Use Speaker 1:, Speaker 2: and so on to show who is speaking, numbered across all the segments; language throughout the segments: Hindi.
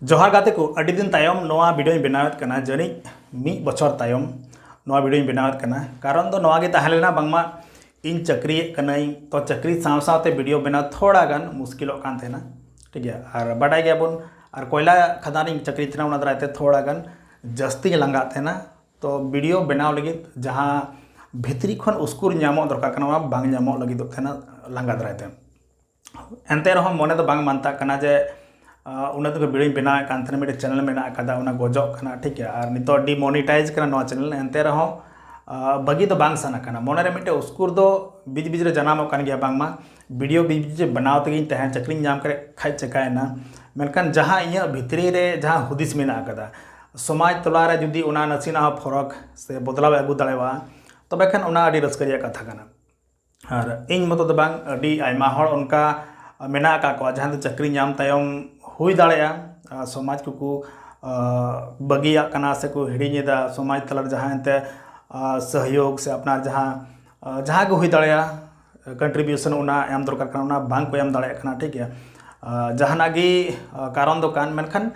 Speaker 1: जोहार गाते को अड़ी दिन तायम नोआ वीडियो बनावत कना जनी मी बछर तायम नोआ वीडियो बनावत कना कारण दो नोआ गे ताहलेना बांगमा इन चक्री कनाई तो चक्री साव सावते वीडियो बनाव थोड़ा गान मुश्किल कान थेना ठीक है और बाडाय गया बोन और कोयला खदानी चक्री थेना उना दराते थोड़ा गान जस्ती लंगा थेना तो वीडियो बनाव लगी जहां भितरी खन उसकुर नामो दरकार कना बांग नामो लगी दो थेना लंगा दराते एनते रहो मने तो बांग मानता कना जे उन्हें तो वीडियो बनाए कान थे मिट्टे चैनल में गजों ठीक है और नितो डिमोनिटाइज करना चैनल एनते रहो बगी तो बांग साना कना मोने रे मिट्टे उसकुर दो बीच बीच रे जनामो कान गया बांगमा वीडियो बीच बीच बनाव तगी तहन चक्री नाम करे खाई चकायना मेनखान जहां इया भितरी रे जहां हुदिस मेना कदा समाज तला रे जुदी उना नसीना फरक से बदलाव अगू दाड़ेवा तबे खान उना अडी रस्क रिया कथा कना और इन मतो तो बांग अडी आयमा हर उनका मेना का को जहां चक्री नाम तायम हुई दाड़ेया समाज को बगिया कना से को हिड़ीदा समाज तला जहां एंते सहयोग से अपना जहां जहां को हुई दाड़ेया कंट्रीब्यूशन उना एम दरकार कना उना बांग को एम दाड़े कना ठीक है जहां गी कारण दो कान मेनखान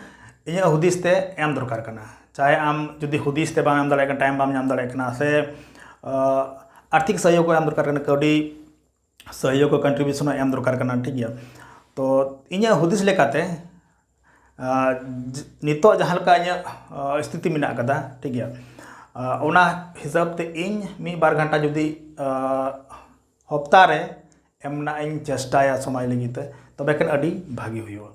Speaker 1: इया हुदिस ते एम दरकार कना चाहे आम जुदी हुदिस ते बांग एम दाड़े टाइम बाम नाम दाड़े कना से आर्थिक सहयोग को एम दरकार कना कौडी सहयोग को कंट्रीब्यूशन एम दरकार कना ठीक है तो इया हुदिस लेकाते नितो जहां लका इया स्थिति मेना कदा ठीक है ओना हिसाब ते इन मी बार घंटा जुदी हफ्ता रे एमना इन चेष्टाया समय लगित तबे कन अडी भागी हुयो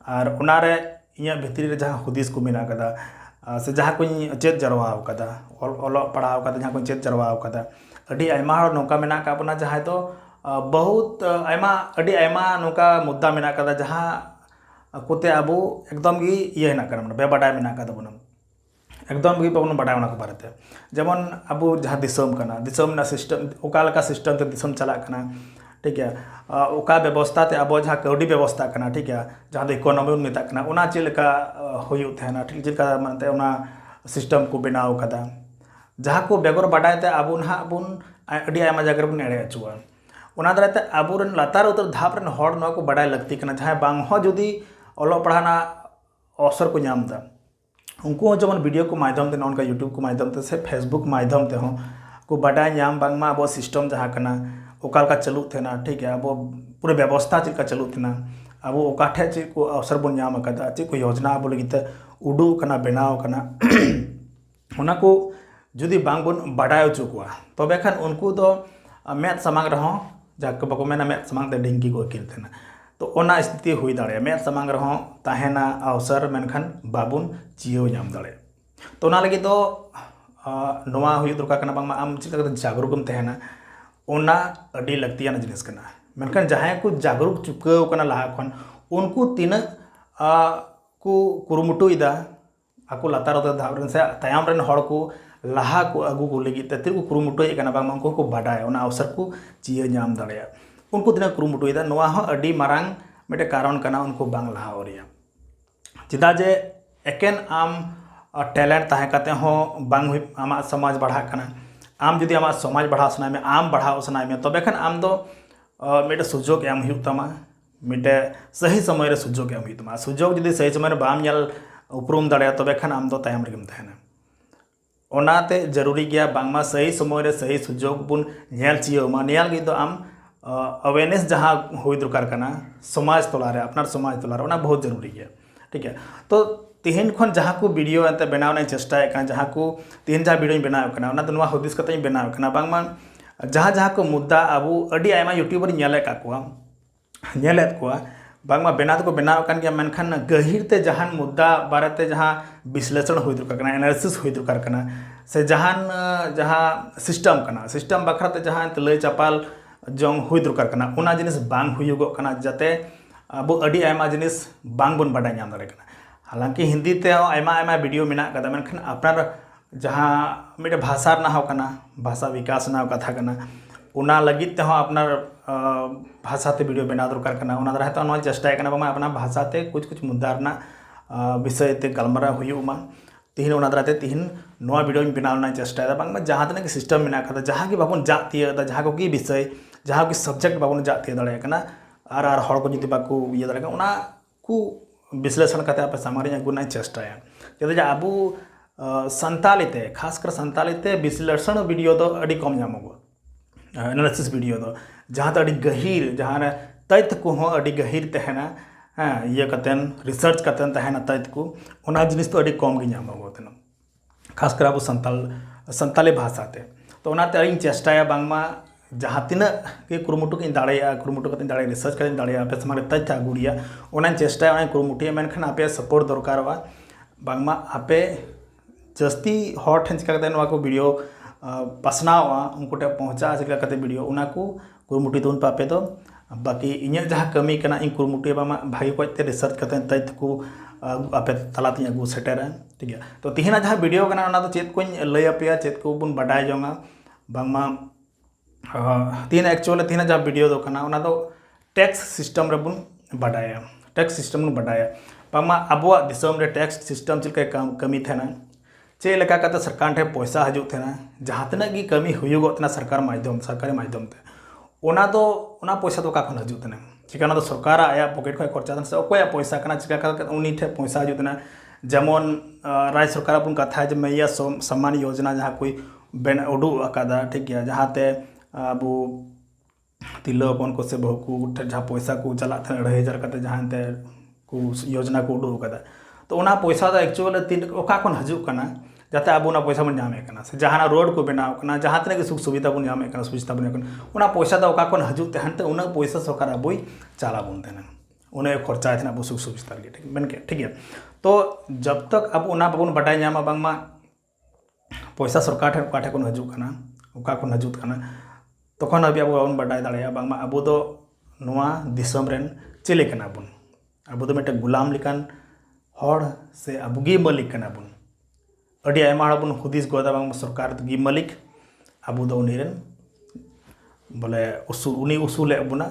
Speaker 1: और ओना रे इया भितरी रे जहां हुदिस को मेना कदा से जहां को चेत जरवाव कदा ओलो पढ़ाव कदा जहां को चेत जरवाव कदा अडी आयमा हर नोका मेना का अपना जहां तो बहुत आयमा अडी आयमा नोका मुद्दा मेना कदा जहां कोते अबो एकदम गी ये हेना करम बे बाडाय मेना कदा बनम एकदम गी बाबन बाडाय ओना को बारेते जेमन अबो जहां दिसम कना दिसम ना सिस्टम ओका लका सिस्टम ते दिसम चला कना ठीक है ओका व्यवस्था ते अबो जहां कौडी व्यवस्था कना ठीक है जहां दो इकोनॉमी मेता कना ओना चिलका होयु थेना ठीक चिलका मानते ओना सिस्टम को बनाव कदा जहां को बेगर बाडाय ते अबो ना अबुन अडी आयमा जगह बन एड़े अचुआ ओना दराते अबुरन लातार उतर धाप रन हर नवा को बाडाय लगती कना जहां बांग हो जुदी ओलो पढ़ाना अवसर को नामदा उनको जमन वीडियो को माध्यम ते उनका यूट्यूब को माध्यम ते से फेसबुक माध्यम ते हो को बाडाय नाम बांगमा अब सिस्टम जहां कना ओका का चलू थेना ठीक है अब पूरे व्यवस्था चिका चलू थेना अब ओकाठे चे को अवसर बन नाम कदा चे को योजना अब लगित उडू कना बनाव कना ओना को जुदी बांग बन बाडाय चुकवा तबे खान उनको दो मेद समांग रहो जाके बको मेना मेद समांग ते डिंगी को किल थेना तो ओना स्थिति हुई दाड़े मेद समांग रहो ताहेना अवसर मेनखान बाबुन जियो नाम दाड़े तो ओना लगी तो नोआ हुई दरकार कना बांगमा आम चिका जागरूकम तहना ओना अडी लगतियान जिनिस कना मेनखान जहां को जागरूक चुकाव कना लहा खन उनको तीन को कुरुमुटु इदा आको लातार उतर धावरन से तायाम रन हड़ को लहा को अगू को लगी तेतिर को कुरुमुटु कना बांगमा उनको को बाडाय ओना अवसर को जियो नाम दाड़े उनको तीन कुरुमुटु इदा नोआ हो अडी मारांग मेटे कारण कना उनको बांग लहा ओरिया चिदा जे एकेन आम टैलेंट ताहे कते हो बांग हुई आमा समाज बढ़ा कना आम जुदी आमा समाज बढ़ा सना में आम बढ़ाओ सना में तबे खान आम दो मेटे सुजोग एम हुई तमा मेटे सही समय रे सुजोग एम हुई तमा सुजोग जुदी सही समय रे बाम नेल उपरुम दाड़े तबे खान आम दो तायम रेगम तहना ओनाते जरूरी गया बांगमा सही समय रे सही सुजोग बुन नेल चियो मा नेल गी दो आम अवेयरनेस जहां हुई दरकार कना समाज तला रे अपनार समाज तला रे ओना बहुत जरूरी है ठीक है तो तिहिन खन जहां को वीडियो एंते बनाव ने चेष्टा कना जहां को तिहिन जहां वीडियो बनाव कना ओना तो नवा हुदिस कते बनाव कना बांगमा जहां जहां को मुद्दा अबो अडी आयमा यूट्यूबर नेले का को नेलेत को बांगमा बनाव को बनाव कन गया मेनखान गहिर ते जहां मुद्दा बारेते जहां विश्लेषण हुई दरकार कना एनालिसिस हुई दरकार कना से जहां सिस्टम कना सिस्टम बखराते जहां लय चपाल जंग हुई दरकार कना ओना जिनिस बांग हुयुगो कना जाते अब अडी आयमा जिनिस बांग बन बाडाय नाम दाड़े कना हालांकि हिंदी ते आयमा आयमा वीडियो मेना कदा मेनखान अपनार जहां मेटे भाषा ना हो कना भाषा विकास ना कथा कना ओना लगित ते हो अपनार भाषा ते वीडियो बना दरकार कना ओना दराहे तो नवा चेष्टा कना बामा अपना भाषा ते कुछ मुद्दा रना विषय ते गलमरा हुयुमा तिहिन ओना दराते तिहिन नवा वीडियो बनावना चेष्टा दा बांगमा जहां तने सिस्टम मेना कदा जहां की बाबन जातिय दा जहां को की विषय जहां की सब्जेक्ट बाबन जातिय दाड़े कना आर हड़ को जुदी बाको ये दाड़े ओना को विश्लेषण करते आप सामने अगुना चेष्टाया चेदा अबू संतालीते खासकर संतालीते विश्लेषण वीडियो तो अड़ी कम नामोगो एनालिसिस वीडियो तो जहाँ तो अड़ी गहीर जहाँ तथ्य को हो अड़ी गहीर तहना हाँ ये कतेन रिसर्च कतेन तहना तथ्य को उना जिनिस तो अड़ी कम गी नामोगो तेन खासकर अब संताली भाषाते तो उनाते अड़ी चेष्टाया बांगमा जहाँ तीना के कुरुमुटु के दाड़ेया कुरुमुटु कते दाड़े रिसर्च कते दाड़ेया पे समारे तथ्य आगुड़िया उना चेष्टाया उना कुरुमुटिया मेनखान आपे सपोर्ट दरकारवा बांगमा आपे जस्ती हॉट ठेन चिका कते को वीडियो पासनावा उनको टे पहुँचा चिका कते वीडियो उना को कुरुमुटी तुन पापे तो बाकी इन्हें जहाँ कमी करना इन कुरुमुटी बामा भाई को रिसर्च करते तथ्य को आपे तलाती अगू सेटेरा ठीक है तो तिहिना जहाँ वीडियो करना उना तो चेत को लय पे चेत को बन बाडाय जोंगा बांगमा तीन एक्चुअली तीन जहाँ वीडियो दो करना उना तो टैक्स सिस्टम रे बुन बाडाया टैक्स सिस्टम बुन बाडाया बांगमा अबुआ दिसम रे टैक्स सिस्टम चिलका कमी थेना चे लेका कते सरकार ठे पैसा हजू थेना जहाँ तना की कमी हुयुगोतना सरकारी माध्यम ते ओना तो ओना पैसा तो का खन हजू तना चिकाना तो सरकार आया पॉकेट खय खर्चा से अकोया पैसा कना चिका का उनी ठे पैसा हजू तना जेमन राज्य सरकार अपन कथा जे मैया सम्मान योजना जहाँ कोई बेन उडू अकादा ठीक गया जहाँ ते अब तिलपन को से बहु को जहाँ पैसा को चला 2,500 कते जहाँ ते को योजना को उडू अकादा तो उना पैसा तो एक्चुअली तीन ओका कोन हजू कना जाते अब उना पैसा बन जामे कना से जहाँ रोड को बनाव कना जहाँ तने सुख सुविधा बन जामे कना सुविधा बन कना उना पैसा तो ओका कोन हजू तहन ते उना पैसा सरकार अबुई चाला बुन देना उन्हें खर्चा थे अब सुख सुविधा लगे ठीक बन के ठीक है तो जब तक अब उना बाबन बाटाय नामा बांगमा पैसा सरकार ठे ओका ठे कोन हजू कना ओका कोन हजू कना तखन अभी अब बाबन बाटाय दाड़ेया बांगमा अब दो नोआ दिसम रेन चेले कना बुन अब दो मेटे गुलाम लिकान हॉड से अब गी मालिक कना बुन अड़ी आयमा हड़ बुन हुदिस गोदा बांग सरकार गी मालिक अब दो उनीरेन बोले उनी उसूले बुना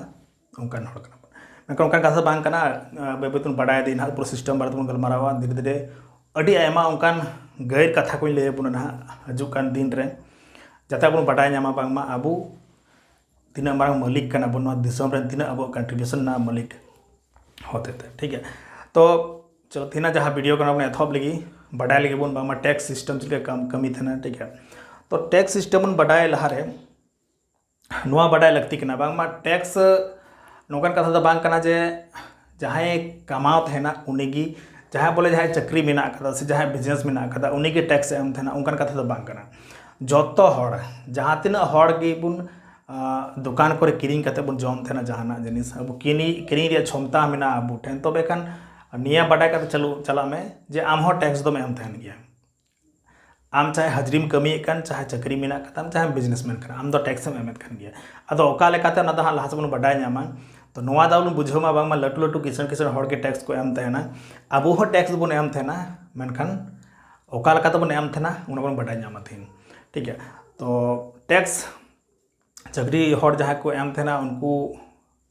Speaker 1: उनकान हड़ कना बुन उनकान कथा बांग कना बेबेतुन बाडाय दिन हाल पूरा सिस्टम बारे तुन गलमारावा धीरे धीरे अड़ी आयमा उनकान गैर कथा को ले बुन ना हजुकान दिन रे जाते अब बाडाय नामा बांगमा अबु तीना मांग मालिक कना बुन दिसम रे तीना अब कंट्रीब्यूशन ना मालिक होते थे ठीक है तो चलो तीना जहाँ वीडियो करना अपने एथॉप लगी बढ़ाए लगे बन बांगमा टैक्स सिस्टम चलके कमी थे ना ठीक है तो टैक्स सिस्टम बन बढ़ाए लहारे नुआ बढ़ाए लगती कना बांगमा टैक्स नौकन कथा तो बांग कना जे जहाँ कमाओ थे ना उन्हीं जहाँ बोले जहाँ चक्री में कदा से जहाँ बिजनेस में कदा उन्हीं टैक्स एम थे ना उनकन कथा तो बांग कना जोतो हड़ जहाँ तीना हड़ गे बुन दुकान को किरिंग करते बुन जम थे ना जहाँ जिनिस अब किरिंग क्षमता में अब ठेन तबे खान निया बाडाय का चला में जे आम हो टैक्स दो में एम तहन गया आम चाहे हजरीम कमी कान चाहे चक्री में कताम चाहे बिजनेसमैन कर आम दो टैक्स एम कन गया अदो ओका लेकाते ना दहा लहास बन बाडाय नामा तो नोआ दाउन बुझमा बांगमा लटू लटू किसान हड़ के टैक्स को एम तहना अब हो टैक्स बन एम तहना मेनखान ओका लेकाते बन एम तहना उन बन बाडाय नामा थीन ठीक है तो टैक्स चक्री हड़ जहाँ को एम तहना उनको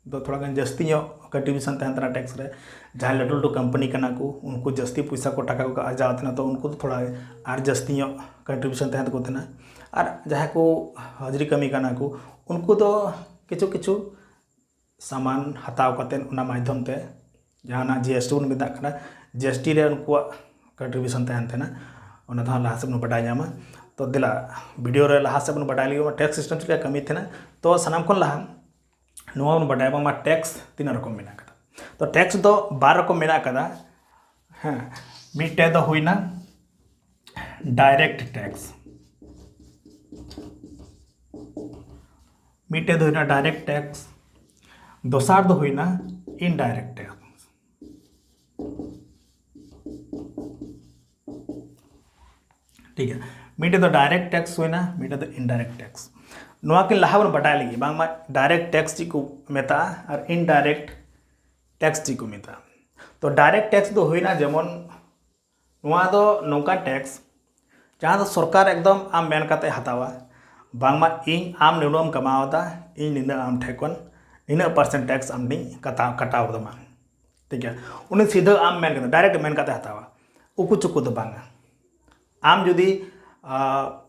Speaker 1: तो थोड़ा गन जस्ती कंट्रीब्यूशन तहन टैक्स रे जहाँ लटू लटू कंपनी कना को उनको जस्ती पैसा को टाका को आजा थे तो उनको तो थोड़ा आर जस्ती कंट्रीब्यूशन तहन को थे और जहाँ को हाजरी कमी कना को उनको तो किचु किचु सामान हताव कतेन उना माध्यम ते जहाँ जीएसटी बन मेदा कना जीएसटी रे उनको कंट्रीब्यूशन तहन थे ना उना तो लहा से बन बाडाय नामा तो दिला वीडियो रे लहा से बन बाडाय लगे टैक्स सिस्टम चलके कमी थे ना तो सामान को लहा नुआ बन बाडाय बांगमा टैक्स 3 रकम मेना कदा तो टैक्स दो 12 रकम मेना कदा हाँ मिटे दो हुई ना डायरेक्ट टैक्स मिटे दो हुई ना डायरेक्ट टैक्स दोसार दो हुई ना इनडायरेक्ट टैक्स ठीक है मिटे तो डायरेक्ट टैक्स हुई ना मिटे तो इनडायरेक्ट टैक्स नुआ के लहा बन बाडाय लगी बांगमा डायरेक्ट टैक्स ची को मेता और इनडायरेक्ट टैक्स ची को मेता तो डायरेक्ट टैक्स दो हुई ना जेमन नुआ दो नौका टैक्स जहाँ तो सरकार एकदम आम मेन काते हतावा बांगमा इन आम निनम कमावदा इन निना आम ठेकन निना % टैक्स आम नी कटाव दमा ठीक है उन्हें सीधा आम मेन करते डायरेक्ट मेन काते हतावा उकु चुकु दो बांगा आम जुदी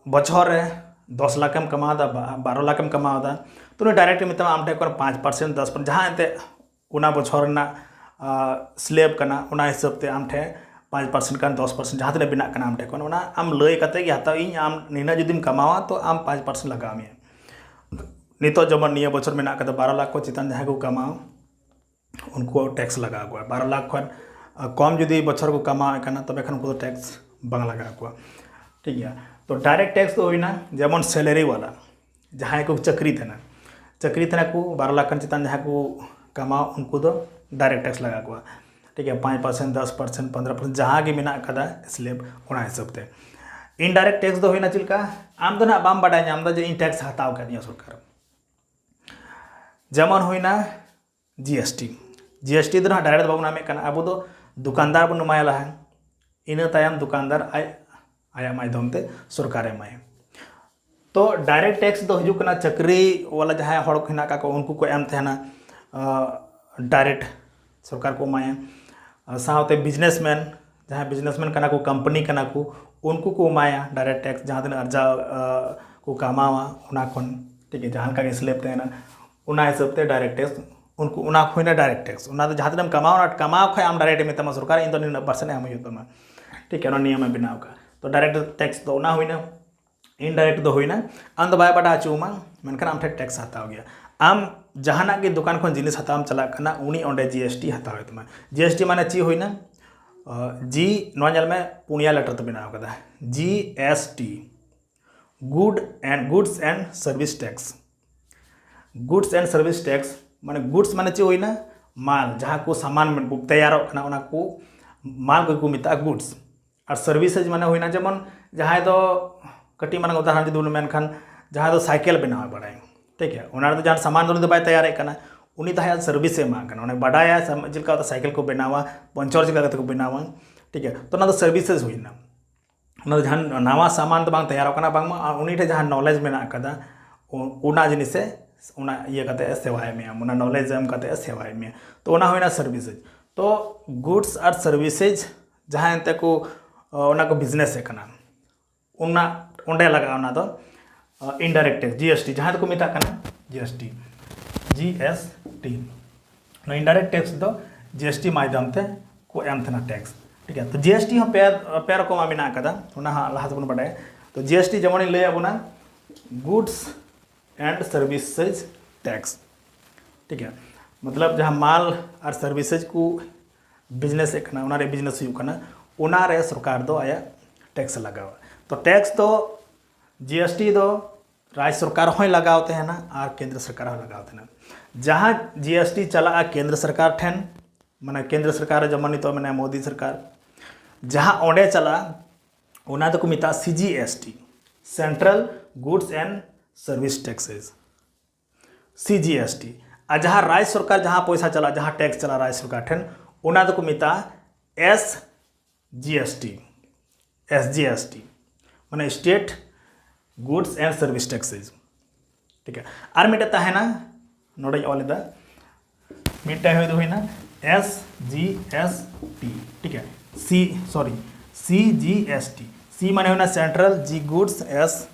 Speaker 1: बछर 10 लाख एम कमादा 12 लाख एम कमादा तो उन्हें डायरेक्ट मिलता आम ठेकन 5% 10% जहाँ एंते उना बछर ना स्लेब कना उना हिसाब ते आम ठे 5% कान 10% जहाँ तक बिना कना आम ठे कोन उना आम लय कते कि हताव इन आम निना जुदीम कमावा तो आम 5% लगाव मे नितो जमन निया बचर मेना कते 12 लाख को चितान जहाँ को कमाओ उनको टैक्स लगा हुआ 12 लाख खन कम जुदी बचर को कमा कना तबे खन उनको टैक्स बांग लगा हुआ। ठीक है, तो डायरेक्ट टैक्स तो होइना जेमन सैलरी वाला जहाँ को चक्री थे को 12 लाख चितान जहाँ को कमाओ उनको तो डायरेक्ट टैक्स लगा हुआ। ठीक है, 5%, 10%, 15% जहाँ की मेना कदा स्लेब उना हिसाब ते। इनडायरेक्ट टैक्स होइना चिलका आम तो ना बाम बाडाय नाम दा जे इन टैक्स हताव कदिया सरकार जेमन होइना जीएसटी दो ना डायरेक्ट बाबू नामे कना अब तो दुकानदार बन माया लहा इन तायम दुकानदार आया माध्यम ते सरकारे माय। तो डायरेक्ट टैक्स दो हजू कना चक्री वाला जहाँ हड़ हिना का उनको को एम थेना डायरेक्ट सरकार को माया साथे बिजनेसमैन जहाँ बिजनेसमैन कना को कंपनी कना को उनको को माया डायरेक्ट टैक्स जहाँ दिन अर्जा को कमावा उना खन। ठीक है, जहाँ का स्लेब तेना उना हिसाब ते डायरेक्ट टैक्स उनको उना खोइना डायरेक्ट टैक्स उना तो जहाँ दिन कमाओ खाए आम डायरेक्ट में सरकार इन 9% एम हुई। ठीक है, नियम बनाव का तो डायरेक्ट टैक्स तो उना हुईना। इनडायरेक्ट दो हुईना आम तो बाय बाडा आचुमा मेनखान आम ठे टैक्स हताव गया आम जहाना के दुकान खन जिनिस हताम चला कना उनी ओंडे जीएसटी हताव तमा। जीएसटी माने ची हुईना जी नोजल में पुनिया लेटर तो बनाव कदा GST goods and service tax. Goods and service tax माने गुड्स माने ची हुईना माल जहाँ को सामान तैयार कना उना को माल को मिता गुड्स और सर्विसेज माने हुईना जेमन जहाँ तो कटी मान उदाहरण जुदी मेन खान जहाँ तो साइकिल बनाव बाड़ाय। ठीक है, उना तो जहाँ सामान उनी तो बाय तैयार कना उनी तो सर्विस एमा कना उन्हें बाडाया चिलका तो साइकिल को बनावा पंचर चिलका को बनावा। ठीक है, तो ना तो सर्विसेज हुईना उना जहाँ नवा सामान तो बांग तैयार कना बांग उनी ठे जहाँ नॉलेज मेना कदा उना जिनिस से उना ये कते सेवाएं में उना नॉलेज एम कते सेवाएं में तो उना हुईना सर्विसेज। तो गुड्स और सर्विसेज जहाँ एंते को उना को बिजनेस है कना उना उंडे लगा उना तो इनडायरेक्ट टैक्स जीएसटी जहाँ को मिता कना जीएसटी नो इनडायरेक्ट टैक्स दो जीएसटी माध्यम ते को एम थना टैक्स। ठीक है, तो जीएसटी हम पेर को मेना कदा उना लहा बन बाडाय। तो जीएसटी जेमन लय अबुना गुड्स एंड सर्विसेज टैक्स। ठीक है, मतलब जहाँ माल और सर्विसेज को बिजनेस कना उना रे बिजनेस हुई कना उना रे सरकार दो आया टैक्स लगावा। तो टैक्स तो जीएसटी दो राज्य सरकार हों लगावते हैं ना और केंद्र सरकार हों लगावते हैं। जहाँ जीएसटी चला केंद्र सरकार ठेन माने केंद्र सरकार जमन तो मैंने मोदी सरकार जहाँ ओंडे चला उना तो को मिता CGST central goods and services taxes CGST. आ जहाँ राज्य सरकार जहाँ पैसा चला जहाँ टैक्स चला राज्य सरकार ठेन उना तो को मिता एसजीएसटी माने state goods and services taxes. ठीक है, और मिटे है ना नोड़े ऑलदा मिटे हुई ना एसजीएसटी। ठीक है, सीजीएसटी सी माने होना central G goods S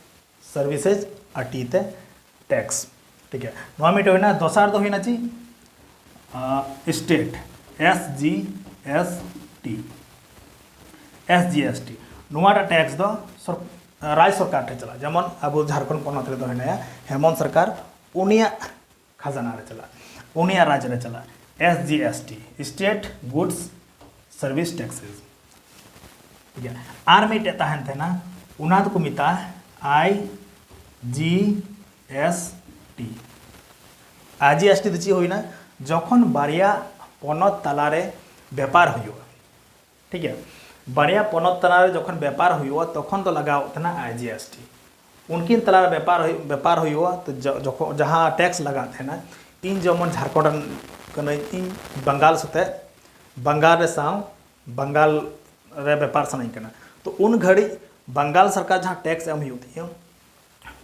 Speaker 1: services और टी ते टैक्स। ठीक है, नवा मिटे हुई ना दोसार तो हुई ना ची स्टेट एसजीएसटी नुआटा टैक्स दो राज्य सरकार ठे चला जेमन अब झारखंड पनत रे दो हेना हेमंत सरकार उनिया खजाना रे चला उनिया राज्य रे चला SGST state goods service taxes. ठीक है, आर मिटे तहन थे ना उना तो को मिता आईजीएसटी तो ची हुई ना जखन बारिया पनत तालारे व्यापार हुआ। ठीक है, बारिया पनत तालारे जखन व्यापार हुआ तखन तो लगाव तना आईजीएसटी उनकिन तालारे व्यापार हुआ तो जहाँ टैक्स लगा थे ना इन जमन झारखंड कने इन बंगाल सते बंगाल रे साव बंगाल रे व्यापार सनाई कना तो उन घड़ी बंगाल सरकार जहाँ टैक्स एम होती है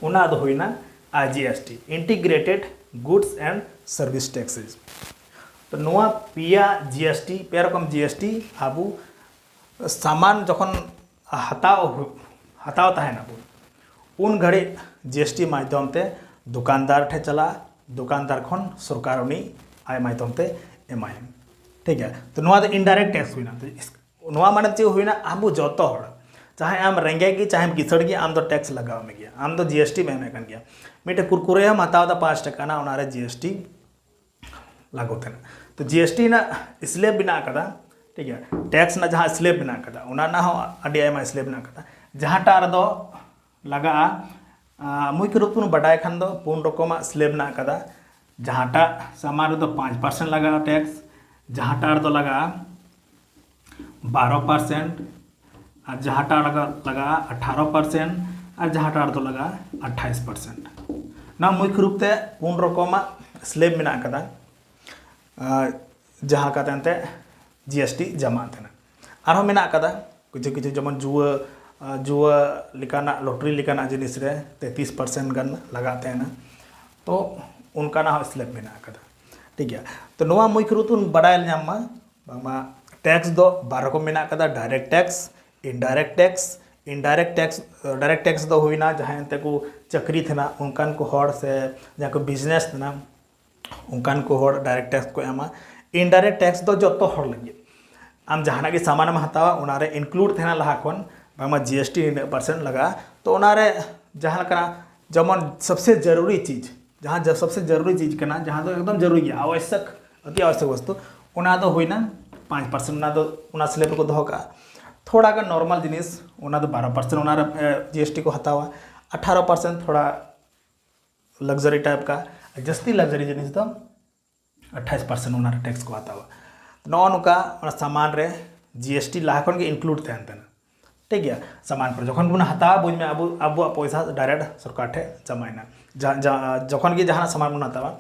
Speaker 1: उना दो हुई ना IGST integrated goods and services taxes. तो नोआ पिया जीएसटी पे रकम जीएसटी आबू सामान जखन हताव तहना उन घड़ी जीएसटी माध्यम ते दुकानदार ठे चला दुकानदार खन सरकार उनी आय माध्यम ते एमाय। ठीक है तो नोआ दो इनडायरेक्ट टैक्स हुईना तो नोआ माने चे हुईना आबो जतो हड़ चाहे आम रेंगे की चाहे किसड़ की आम तो टैक्स लगाव में गया आम तो जीएसटी में कन गया मिटे कुरकुरे हम हताव दा 5 टका ना उनारे जीएसटी लागू थे तो जीएसटी ना स्लेब बिना कदा ठीक है टैक्स ना जहाँ स्लेब बिना कदा उना ना हो अडी आयमा स्लेब बिना कदा जहाँ टार दो लगा मुख्य रूप में बड़ाई खान दो पूर्ण रकम स्लेब ना कदा जहाँ टा सामान तो 5% लगा टैक्स जहाँ टार तो लगा 12% और जहाँ टार लगा 18% और जहाँ टार तो लगा 28% ना मुख्य रूप से पूर्ण रकम स्लेब में कदा जहाँ का तनते जीएसटी जमा थे आरो में कदा किछु किछु जमन जुआ लिकाना लॉटरी लिकाना जिनिस रे 33% गन लगाते हैं ना तो उनका ना स्लेब में कदा ठीक है तो नोआ मुख्य रूप बड़ायल नामा बांगमा टैक्स दो 12 रकम में कदा direct tax indirect tax direct tax दो हुईना जहाँ ते को चक्री थे ना उनकान को हड़ से जहाँ को बिजनेस थे ना उनकान को हड़ डायरेक्ट टैक्स को एमा इनडायरेक्ट टैक्स दो जो तो हड़ लगे आम जहाँ की सामान में हतावा उनारे इंक्लूड थे ना लहा खन बांगमा जीएसटी 1% लगा तो उनारे जहाँ कना जमन सबसे जरूरी चीज़ जहाँ सबसे जरूरी चीज़ करना जहाँ तो एकदम जरूरी है आवश्यक अति आवश्यक वस्तु उना तो हुई ना 5% उना तो उना स्लेब को दो का थोड़ा का नॉर्मल जिनिस उना तो 12% उना जीएसटी को हतावा 18% थोड़ा लग्जरी टाइप का जस्ती लग्जरी जिनिस तो 28% उना टैक्स को हतावा नौ नुका सामान रे जीएसटी लाखन के इंक्लूड थे ठीक है सामान पर जखन बुन हतावा बुझ में अब पैसा डायरेक्ट सरकार ठे जमाइना जखन की जहाँ सामान बन हतावा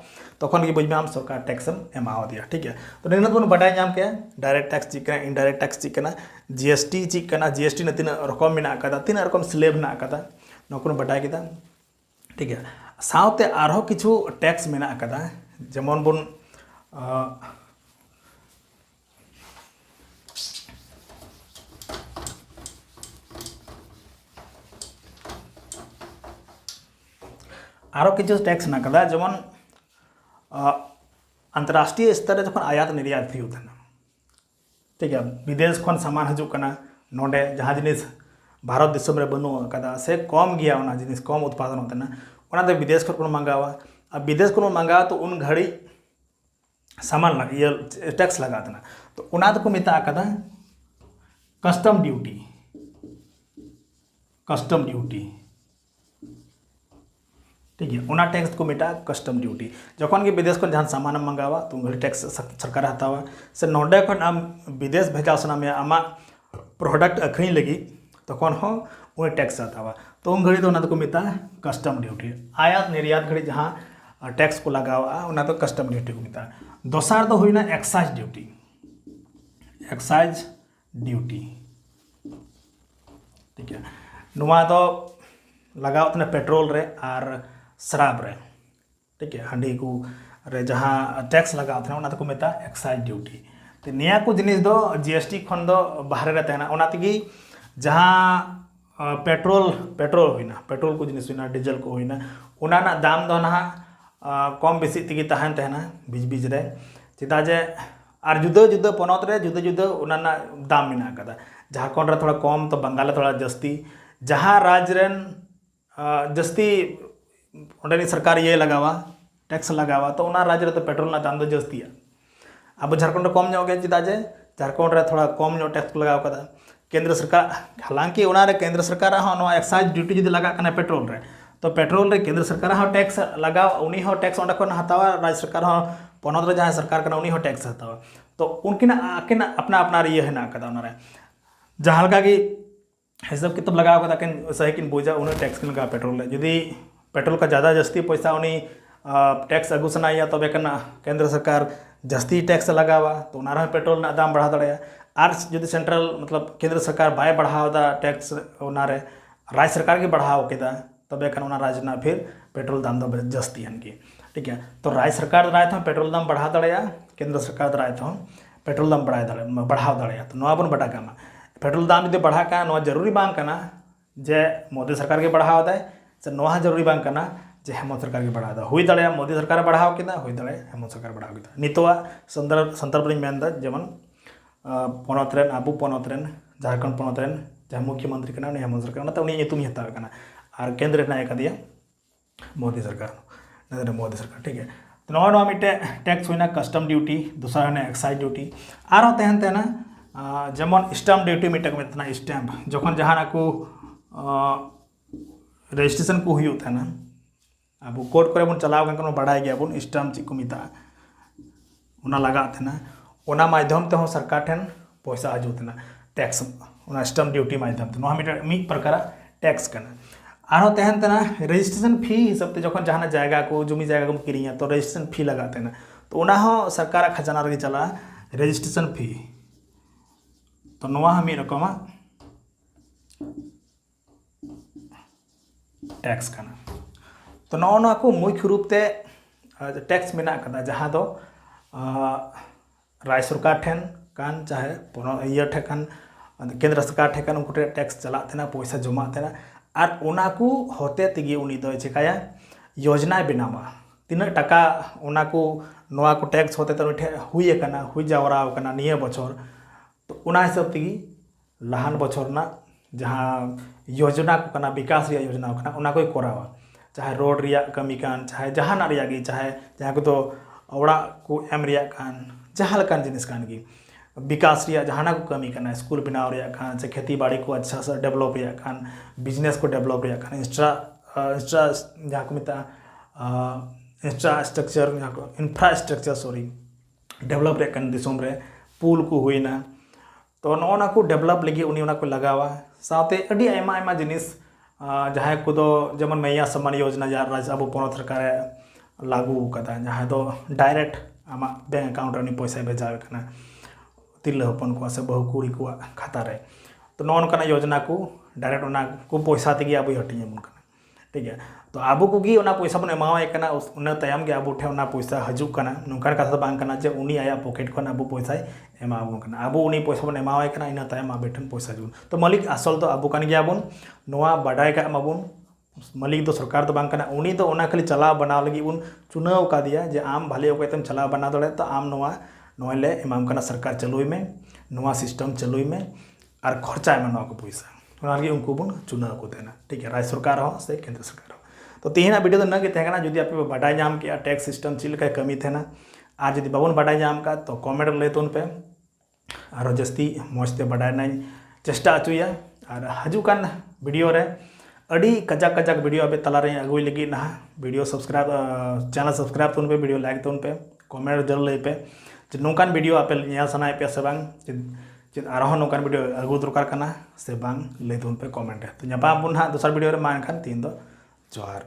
Speaker 1: तखन की बुझ में हम सरकार टैक्स एमाव दिया ठीक है तो निना बन बटाई नाम के डायरेक्ट टैक्स चीज करना इनडायरेक्ट टैक्स चीज करना जीएसटी चीज करना जीएसटी ने 3 रकम में कदा 3 रकम स्लेब में कदा नौकन बटाई किदा ठीक है साउते आरो किछु टैक्स में कदा जेमन बुन आरो किछु टैक्स ना कदा जेमन अंतर्राष्ट्रीय स्तर जो आयात निर्यात होता है ठीक है विदेश खन सामान हजना नोडे जहाँ जिनिस भारत देशम रे बनू कदा से कम गया उना जिनिस कम उत्पादन होता है ना तो विदेश को मंगावा अब विदेश को मंगावा तो उन घड़ी सामान ये टैक्स लगा देना तो उना तो को मिता कदा कस्टम ड्यूटी ठीक है उना टैक्स को मिटा कस्टम ड्यूटी जखन कि विदेश को जहाँ सामान मंगावा तो उन टैक्स सरकार हतावा से नोडे खन आम विदेश भेजा सना में आमा प्रोडक्ट अखरी लगी तखन हो उन टैक्स हतावा तो उन घड़ी तो उना को मिता कस्टम ड्यूटी आयात निर्यात घड़ी जहाँ टैक्स को लगावा उना तो कस्टम ड्यूटी को मिता दोसार तो हुई ना एक्साइज ड्यूटी ठीक है नुआ तो लगाव पेट्रोल रे और शराब रे ठीक है हांडी को रे जहाँ टैक्स लगाव थे उना को मेता एक्साइज ड्यूटी तो निया को जिनिस दो जीएसटी खन दो बाहर रे तहना उना तगी जहाँ पेट्रोल हुईना पेट्रोल को जिनिस हुईना डीजल को हुईना उना ना दाम दो ना कम बेसी तगी तहन तहना बीच बीच रे चेदा जे और जुदा जुदा पनत रे जुदा जुदा उना ना दाम मिना कदा झारखंड रे थोड़ा कम तो बंगाल थोड़ा जस्ती जहाँ राज्य रेन जस्ती उन्हें सरकार ये लगावा टैक्स लगावा तो उना राज्य रे तो पेट्रोल ना दाम दो जस्ती है अब झारखंड कम ᱧᱚᱜ गे चेदा जे झारखंड रे थोड़ा कम ᱧᱚᱜ टैक्स लगाव कदा केंद्र सरकार हालांकि उना रे केंद्र सरकार हो एक्साइज ड्यूटी जुदी लगा कना पेट्रोल रे तो पेट्रोल रे केंद्र सरकार हो टैक्स लगाव उनी हो टैक्स ओंडे खन हतावा राज्य सरकार हो पनत रे जहाँ सरकार कना उनी हो टैक्स हतावा तो उनकिना आकिना अपना अपना ये है ना कदा उना रे जहाँ लगा कि हिसाब किताब लगाव कदा किन सही किन बोझा उन्हें टैक्स किन लगा पेट्रोल रे यदि पेट्रोल का ज़्यादा जस्ती पैसा उन्हीं टैक्स अगू सनाइया तबे कना केंद्र सरकार जस्ती टैक्स लगावा तो उना पेट्रोल ना दाम बढ़ा दड़े और यदि सेंट्रल मतलब केंद्र सरकार बाय बढ़ावा टैक्स उना रे राज्य सरकार के बढ़ाव केदा तबे कना उना राज्य ना फिर पेट्रोल दाम दो जस्ती हन की ठीक है तो राज्य सरकार दाराय तो पेट्रोल दाम बढ़ा दड़े केंद्र सरकार दाराय तो पेट्रोल दाम बढ़ाव दड़े तो नवा बन बटा कामा पेट्रोल दाम यदि बढ़ा का जरूरी बांग कना जे मोदी सरकार के बढ़ावा दे से नवा जरूरी बांग कना जे हेमंत सरकार के बढ़ा हुई दाड़े मोदी सरकार बढ़ाव किदा हुई दाड़े हेमंत सरकार बढ़ाव किदा नितोआ संदर्भ रिन मेनदा जेमन पोनत रेन आबू पोनत रेन झारखंड पोनत रेन जहाँ मुख्यमंत्री कना हेमंत सरकार ना उनी ᱧᱩᱛᱩᱢ हताव कना और केंद्र ना एकदिया मोदी सरकार मोदी सरकार ठीक है तो नवा मिटे टैक्स होना कस्टम ड्यूटी दूसरा होना एक्साइज ड्यूटी और तहन तेना जेमन स्टैम्प ड्यूटी मिटे को मेतना स्टैम्प जखन जहाना को रजिस्ट्रेशन को हुई ना अब कोर्ट करे बन चलाव गन बड़ा गया बन स्टैम्प ची को मिता उना लगा थे उना माध्यम ते सरकार ठेन पैसा हजुतना टैक्स उना स्टैम्प ड्यूटी माध्यम ते नोहा मिट प्रकार टैक्स कना आरो तहन तना रजिस्ट्रेशन फी हिसाब ते जखन जहाना जायगा को जमी जायगा को किरिया तो रजिस्ट्रेशन फी लगाते ना तो उना हो सरकार खजाना रे चला रजिस्ट्रेशन फी तो नोआ हमी रकम टैक्स कना तो नोआ को मुख्य रूप ते टैक्स मेना कदा जहाँ दो राज्य सरकार ठेन कान चाहे ये ठेकान केंद्र सरकार ठेकान उनको टैक्स चलाते पैसा जमाते और उना को होते तेगी उनी दो चिकाया योजना बनावा तीना टाका उना को नोआ को टैक्स होते तो उठे हुई कना हुई जावरा कना निये बछर तो उना हिसाब तेगी लहान बछर ना जहाँ योजना को कना विकास रिया योजना कना उना कोई करावा चाहे रोड रिया कमी कान चाहे जहाना रिया गी चाहे जहाँ को तो ओड़ा को एम रिया कान जहाँ लकान जिनिस कान की विकास रिया जहाना को कमी करना स्कूल बनाव रिया कान से खेती बाड़ी को अच्छा से डेवलप रिया कान बिजनेस को डेवलप रिया कान इंस्ट्रा जहाँ को मिता इंफ्रास्ट्रक्चर जहाँ को इंफ्रास्ट्रक्चर सॉरी डेवलप रिया कान दिसोम रे पुल को हुई ना तो नोना को डेवलप लगी उनी उना को लगावा साथे अडी आयमा आयमा जिनिस जहाँ को तो जेमन मैया सम्मान योजना जा राज्य अब पोनत सरकार लागू कदा जहाँ तो डायरेक्ट आमा बैंक अकाउंट रे पैसा भेजावे कना तिरला हपन को से बहु कुड़ी को खाता रे तो नौन योजना को डायरेक्ट उना को पैसा तेगी अब हटिए बन कना ठीक है तो आबो को गी उना पैसा बन एमावे कना उना तयम के आबो ठे उना पैसा हजु कना नुकार कथा बांग कना जे उनी आया पॉकेट खन आबो पैसा एमाबो कना आबो उनी पैसा बन एमावे कना इना तयम आबेठन पैसा जुन तो मालिक असल तो आबो कन गया बन नोआ बाडाय का माबुन मालिक तो सरकार तो बांग कना उनी तो उना खाली चलाव बनाव लगी उन चुनाव का दिया जे आम भाले ओकैतम चलाव बना दड़े तो आम नोआ ले इमाम कना सरकार चलुई में नोआ सिस्टम चलुई में और खर्चा में नोआ को पैसा उना लगी उनको बन चुनाव को देना ठीक है राज्य सरकार हो से केंद्र सरकार हो तो तेहना वीडियो तो नगे तहना जुदी आपे बाडाय जाम के टैक्स सिस्टम चिल का कमी थे ना आज जुदी बाबन बाडाय जाम का तो कमेंट ले तो पे और जस्ती मौजते बाडाय ना चेष्टा अचुया और हजुकान वीडियो रे अड़ी कजाक कजाक वीडियो अबे तला रे अगुई लगी ना वीडियो सब्सक्राइब चैनल सब्सक्राइब तो पे वीडियो लाइक तो पे कमेंट जरूर ले पे नौकान वीडियो आपे ᱧᱮᱞ ᱥᱟᱱᱟᱭᱮᱫ ᱯᱮᱭᱟ ᱥᱮ ᱵᱟᱝ ᱪᱮᱫ ᱟᱨᱦᱚᱸ ᱱᱚᱝᱠᱟᱱ वीडियो ᱟᱹᱜᱩ ᱫᱚᱨᱠᱟᱨ ᱠᱟᱱᱟ ᱥᱮ ᱵᱟᱝ ᱞᱟᱹᱭ ᱛᱟᱵᱚᱱ ᱯᱮ ᱠᱚᱢᱮᱱᱴ ᱨᱮ तो ᱧᱟᱯᱟᱢ ᱵᱚᱱ ᱦᱟᱸᱜ ᱫᱚᱥᱟᱨ वीडियो ᱨᱮ ᱢᱟ ᱮᱱᱠᱷᱟᱱ ᱛᱤᱦᱤᱧ ᱫᱚ ᱡᱚᱦᱟᱨ